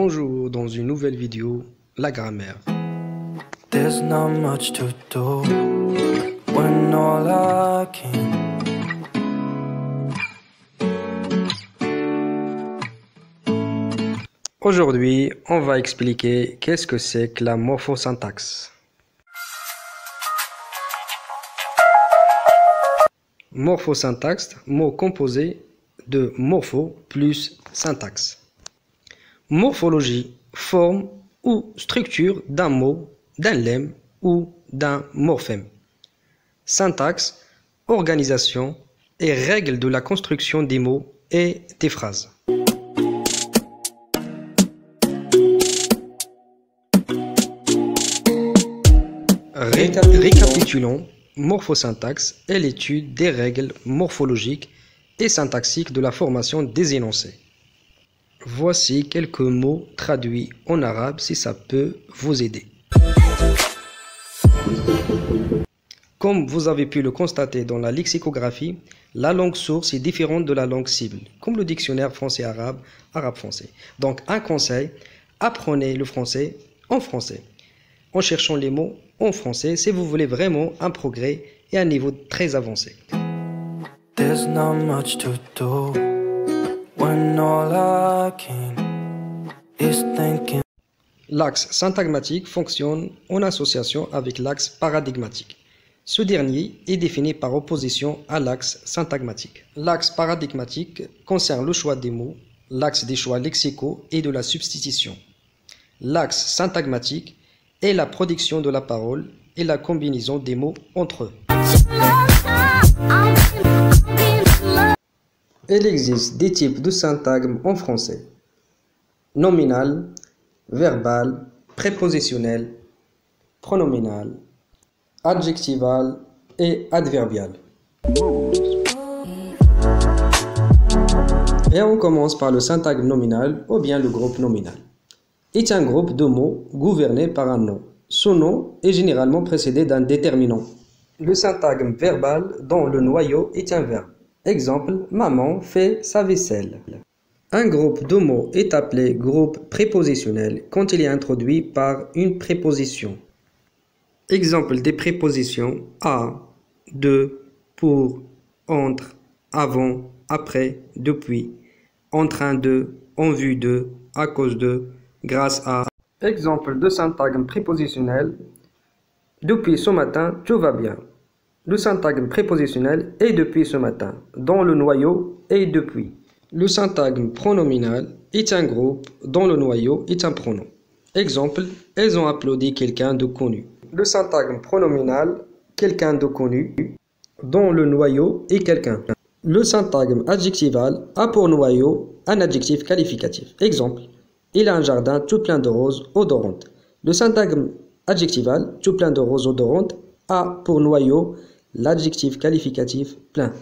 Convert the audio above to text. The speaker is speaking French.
Bonjour dans une nouvelle vidéo, la grammaire. There's not much to do when all I can. Aujourd'hui, on va expliquer qu'est-ce que c'est que la morphosyntaxe. Morphosyntaxe, mot composé de morpho plus syntaxe. Morphologie, forme ou structure d'un mot, d'un lemme ou d'un morphème. Syntaxe, organisation et règles de la construction des mots et des phrases. Récapitulons, morphosyntaxe est l'étude des règles morphologiques et syntaxiques de la formation des énoncés. Voici quelques mots traduits en arabe si ça peut vous aider. Comme vous avez pu le constater dans la lexicographie, la langue source est différente de la langue cible, comme le dictionnaire français-arabe, arabe-français. Donc un conseil, apprenez le français en français, en cherchant les mots en français si vous voulez vraiment un progrès et un niveau très avancé. There's not much to do when all I can is thinking. L'axe syntagmatique fonctionne en association avec l'axe paradigmatique. Ce dernier est défini par opposition à l'axe syntagmatique. L'axe paradigmatique concerne le choix des mots, l'axe des choix lexicaux et de la substitution. L'axe syntagmatique est la production de la parole et la combinaison des mots entre eux. Il existe des types de syntagme en français: nominal, verbal, prépositionnel, pronominal, adjectival et adverbial. Et on commence par le syntagme nominal ou bien le groupe nominal. Est un groupe de mots gouverné par un nom. Ce nom est généralement précédé d'un déterminant. Le syntagme verbal dont le noyau est un verbe. Exemple, maman fait sa vaisselle. Un groupe de mots est appelé groupe prépositionnel quand il est introduit par une préposition. Exemple des prépositions à, de, pour, entre, avant, après, depuis, en train de, en vue de, à cause de, grâce à. Exemple de syntagme prépositionnel: depuis ce matin, tout va bien. Le syntagme prépositionnel est depuis ce matin, dont le noyau est depuis. Le syntagme pronominal est un groupe dont le noyau est un pronom. Exemple, elles ont applaudi quelqu'un de connu. Le syntagme pronominal, quelqu'un de connu, dont le noyau est quelqu'un. Le syntagme adjectival a pour noyau un adjectif qualificatif. Exemple, il a un jardin tout plein de roses odorantes. Le syntagme adjectival, tout plein de roses odorantes, a pour noyau l'adjectif qualificatif plein.